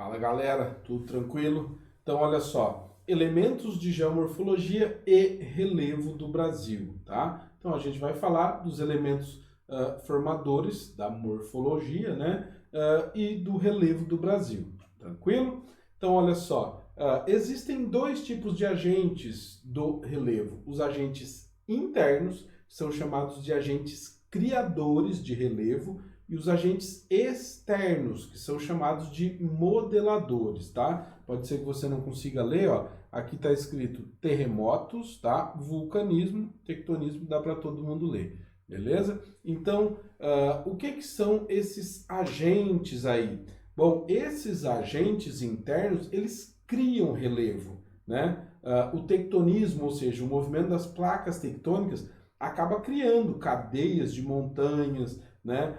Fala galera, tudo tranquilo? Então olha só, elementos de geomorfologia e relevo do Brasil, tá? Então a gente vai falar dos elementos formadores da morfologia, né? E do relevo do Brasil, tranquilo? Então olha só, existem dois tipos de agentes do relevo. Os agentes internos, que são chamados de agentes criadores de relevo, e os agentes externos, que são chamados de modeladores, tá? Pode ser que você não consiga ler, ó. Aqui está escrito terremotos, tá? Vulcanismo, tectonismo, dá para todo mundo ler, beleza? Então, o que são esses agentes aí? Bom, esses agentes internos, eles criam relevo, né? O tectonismo, ou seja, o movimento das placas tectônicas, acaba criando cadeias de montanhas, né?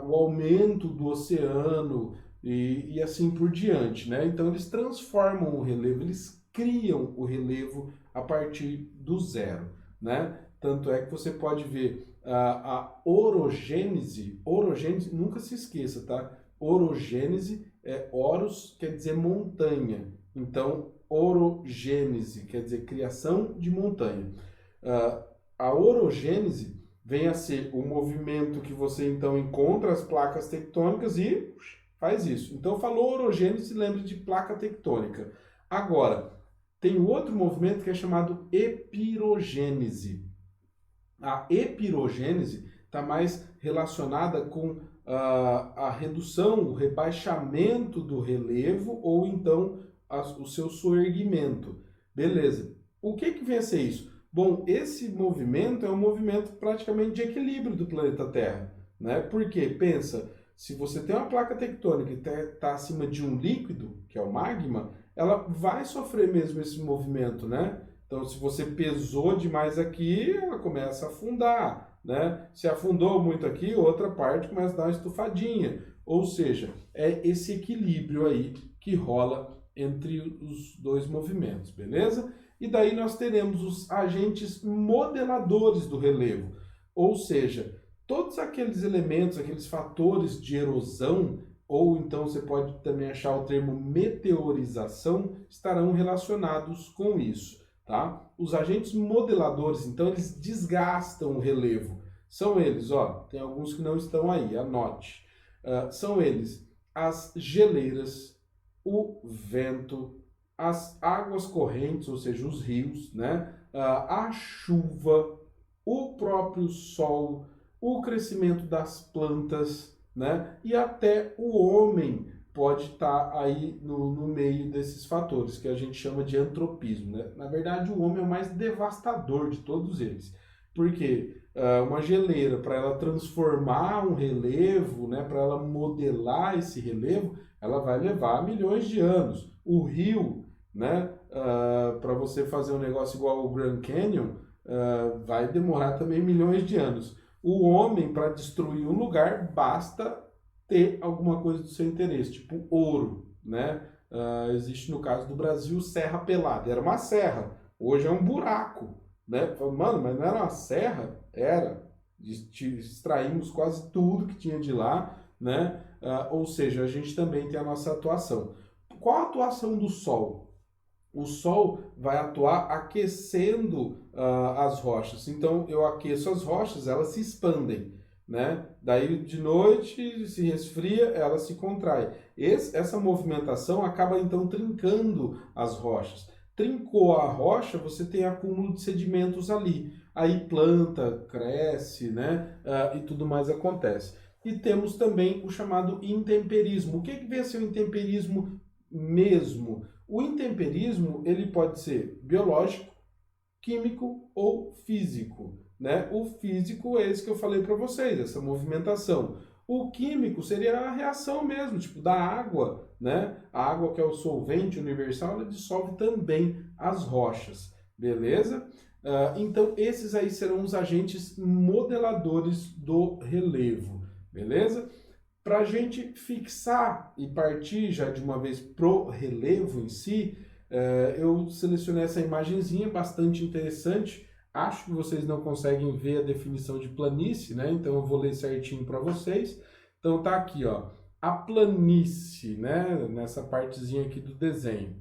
O aumento do oceano e assim por diante, né? Então eles transformam o relevo, eles criam o relevo a partir do zero, né? Tanto é que você pode ver a orogênese, nunca se esqueça, tá? Orogênese oros quer dizer montanha, então orogênese quer dizer criação de montanha. A orogênese vem a ser o movimento que você então encontra as placas tectônicas e faz isso. Então falou orogênese, lembre de placa tectônica. Agora, tem outro movimento que é chamado epirogênese. A epirogênese está mais relacionada com a redução, o rebaixamento do relevo ou então o seu soerguimento. Beleza. O que vem a ser isso? Bom, esse movimento é um movimento praticamente de equilíbrio do planeta Terra, né? Porque, pensa, se você tem uma placa tectônica e está acima de um líquido, que é o magma, ela vai sofrer mesmo esse movimento, né? Então, se você pesou demais aqui, ela começa a afundar, né? Se afundou muito aqui, outra parte começa a dar uma estufadinha. Ou seja, é esse equilíbrio aí que rola entre os dois movimentos, beleza? E daí nós teremos os agentes modeladores do relevo, ou seja, todos aqueles elementos, aqueles fatores de erosão, ou então você pode também achar o termo meteorização, estarão relacionados com isso, tá? Os agentes modeladores, então, eles desgastam o relevo. São eles, ó, tem alguns que não estão aí, anote. São eles as geleiras, o vento, as águas correntes, ou seja, os rios, né? A chuva, o próprio sol, o crescimento das plantas, né? E até o homem pode estar aí no meio desses fatores, que a gente chama de antropismo, né? Na verdade, o homem é o mais devastador de todos eles. Porque uma geleira, para ela transformar um relevo, né, para ela modelar esse relevo, ela vai levar milhões de anos. O rio, né, para você fazer um negócio igual ao Grand Canyon, vai demorar também milhões de anos. O homem, para destruir um lugar, basta ter alguma coisa do seu interesse, tipo ouro, né? Existe no caso do Brasil Serra Pelada, era uma serra, hoje é um buraco, né? Mano, mas não era uma serra? Era. Extraímos quase tudo que tinha de lá, né? Ou seja, a gente também tem a nossa atuação. Qual a atuação do Sol? O Sol vai atuar aquecendo as rochas. Então, eu aqueço as rochas, elas se expandem, né? Daí, de noite, se resfria, ela se contrai. Essa movimentação acaba, então, trincando as rochas. Trincou a rocha, você tem acúmulo de sedimentos ali. Aí planta, cresce, né? E tudo mais acontece. E temos também o chamado intemperismo. O que vem a ser o intemperismo mesmo? O intemperismo, ele pode ser biológico, químico ou físico, né? O físico é esse que eu falei para vocês, essa movimentação. O químico seria a reação mesmo, tipo da água, né? A água, que é o solvente universal, ela dissolve também as rochas, beleza? Então, esses aí serão os agentes modeladores do relevo, beleza? Para a gente fixar e partir já de uma vez pro relevo em si, eu selecionei essa imagenzinha bastante interessante. Acho que vocês não conseguem ver a definição de planície, né? Então eu vou ler certinho para vocês. Então tá aqui, ó. a planície, né? Nessa partezinha aqui do desenho.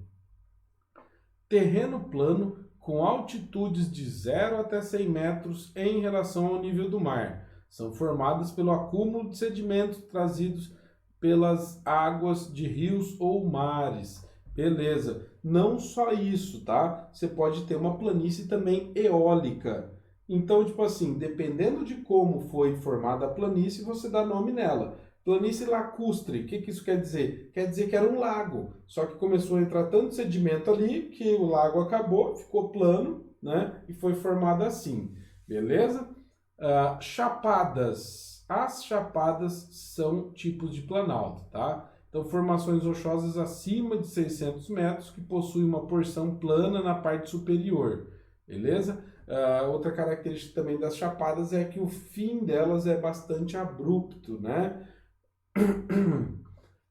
Terreno plano com altitudes de 0 até 100 metros em relação ao nível do mar. São formadas pelo acúmulo de sedimentos trazidos pelas águas de rios ou mares. Beleza. Não só isso, tá? Você pode ter uma planície também eólica. Então, tipo assim, dependendo de como foi formada a planície, você dá nome nela. Planície lacustre, o que isso quer dizer? Quer dizer que era um lago, só que começou a entrar tanto sedimento ali que o lago acabou, ficou plano, né? E foi formado assim, beleza? Chapadas. As chapadas são tipos de planalto, tá? Então, formações rochosas acima de 600 metros que possuem uma porção plana na parte superior, beleza? Outra característica também das chapadas é que o fim delas é bastante abrupto, né?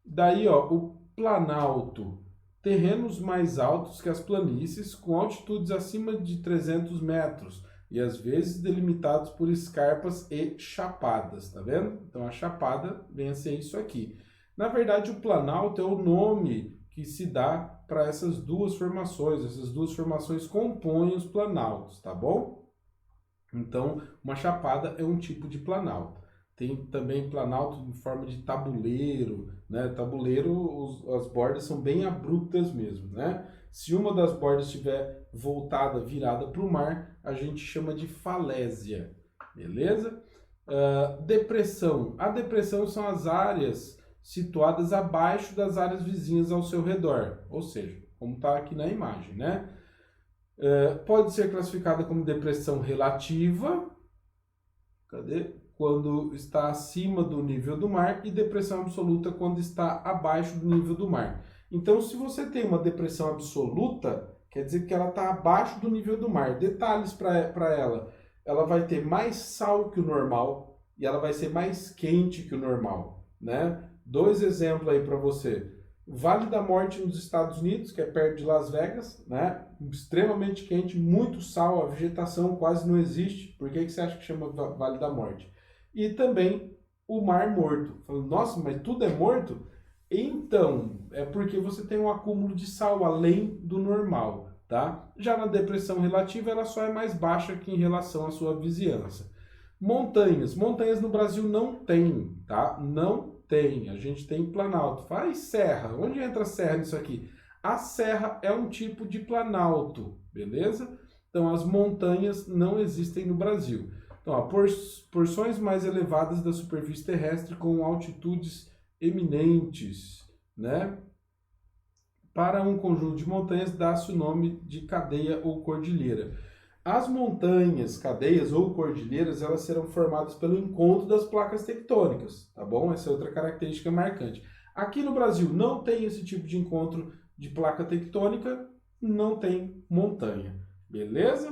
Daí, ó, o planalto, terrenos mais altos que as planícies, com altitudes acima de 300 metros e às vezes delimitados por escarpas e chapadas, tá vendo? Então a chapada vem a ser isso aqui. Na verdade, o planalto é o nome que se dá para essas duas formações compõem os planaltos, tá bom? Então, uma chapada é um tipo de planalto. Tem também planalto em forma de tabuleiro, né? Tabuleiro, as bordas são bem abruptas mesmo, né? Se uma das bordas estiver voltada, virada para o mar, a gente chama de falésia, beleza? Depressão. A depressão são as áreas situadas abaixo das áreas vizinhas ao seu redor, ou seja, como está aqui na imagem, né? Pode ser classificada como depressão relativa, quando está acima do nível do mar, e depressão absoluta quando está abaixo do nível do mar. Então, se você tem uma depressão absoluta, quer dizer que ela está abaixo do nível do mar. Detalhes para ela. Ela vai ter mais sal que o normal e ela vai ser mais quente que o normal, né? 2 exemplos aí para você. Vale da Morte nos Estados Unidos, que é perto de Las Vegas, né? Extremamente quente, muito sal, a vegetação quase não existe. Por que você acha que chama Vale da Morte? E também o Mar Morto. Falando, nossa, mas tudo é morto? Então, é porque você tem um acúmulo de sal além do normal, tá? Já na depressão relativa, ela só é mais baixa que em relação à sua vizinhança. Montanhas. Montanhas no Brasil não tem, tá? Não tem. A gente tem planalto. Faz serra. Onde entra a serra nisso aqui? A serra é um tipo de planalto, beleza? Então, as montanhas não existem no Brasil. Então, ó, porções mais elevadas da superfície terrestre com altitudes eminentes, né? Para um conjunto de montanhas dá-se o nome de cadeia ou cordilheira. As montanhas, cadeias ou cordilheiras, elas serão formadas pelo encontro das placas tectônicas, tá bom? Essa é outra característica marcante. Aqui no Brasil não tem esse tipo de encontro de placa tectônica, não tem montanha, beleza?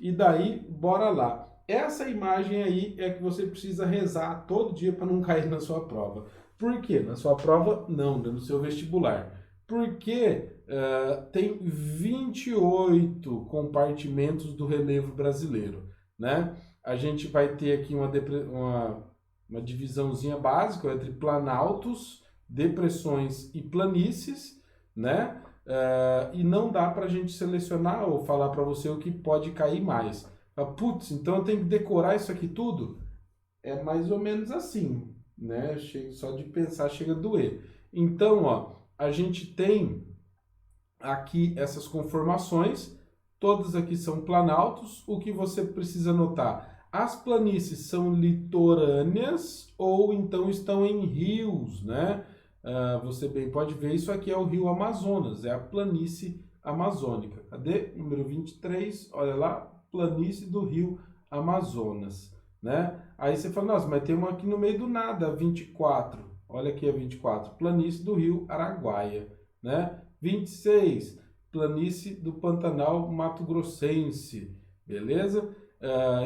E daí, bora lá. Essa imagem aí é que você precisa rezar todo dia para não cair na sua prova. Por quê? Na sua prova, não, no seu vestibular. Porque tem 28 compartimentos do relevo brasileiro, né? A gente vai ter aqui uma divisãozinha básica entre planaltos, depressões e planícies, né? E não dá para a gente selecionar ou falar para você o que pode cair mais. Putz, então eu tenho que decorar isso aqui tudo? É mais ou menos assim, né? Só de pensar chega a doer. Então, ó, a gente tem aqui essas conformações, todas aqui são planaltos. O que você precisa notar? As planícies são litorâneas ou então estão em rios, né? Você bem pode ver, isso aqui é o rio Amazonas, é a planície amazônica. Cadê? Número 23, olha lá, planície do rio Amazonas, né? Aí você fala, nossa, mas tem uma aqui no meio do nada, 24. Olha aqui a 24, planície do rio Araguaia, né? 26, planície do Pantanal Mato Grossense, beleza?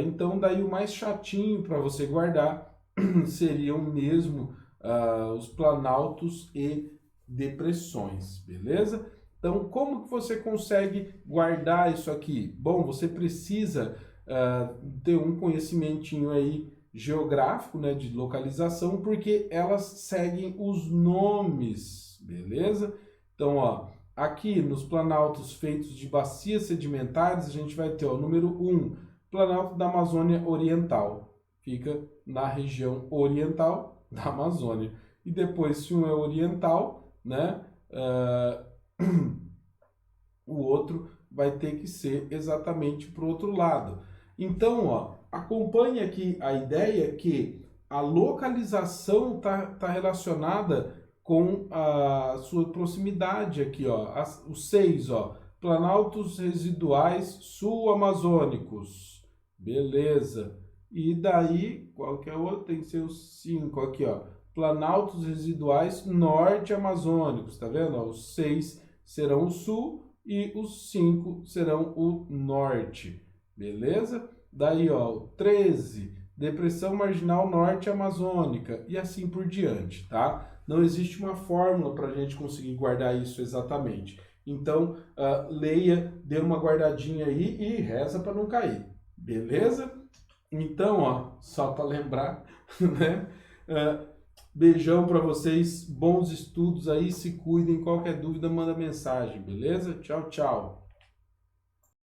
Então, daí o mais chatinho para você guardar seriam mesmo os planaltos e depressões, beleza? Então, como que você consegue guardar isso aqui? Bom, você precisa ter um conhecimentinho aí geográfico, né, de localização, porque elas seguem os nomes, beleza? Então, ó, aqui nos planaltos feitos de bacias sedimentares, a gente vai ter o número 1, Planalto da Amazônia Oriental, fica na região oriental da Amazônia. E depois, se um é oriental, né, o outro vai ter que ser exatamente para o outro lado. Então, ó, acompanhe aqui a ideia que a localização está relacionada com a sua proximidade aqui, ó, os 6, ó, planaltos residuais sul-amazônicos, beleza. E daí, qual que é o outro? Tem que ser os 5 aqui, ó, planaltos residuais norte-amazônicos, tá vendo? Ó, os 6 serão o sul e os 5 serão o norte, beleza? Daí, ó, 13, depressão marginal norte amazônica e assim por diante, tá? Não existe uma fórmula para a gente conseguir guardar isso exatamente. Então, leia, dê uma guardadinha aí e reza para não cair, beleza? Então, ó, só para lembrar, né? Beijão para vocês, bons estudos aí, se cuidem, qualquer dúvida manda mensagem, beleza? Tchau, tchau.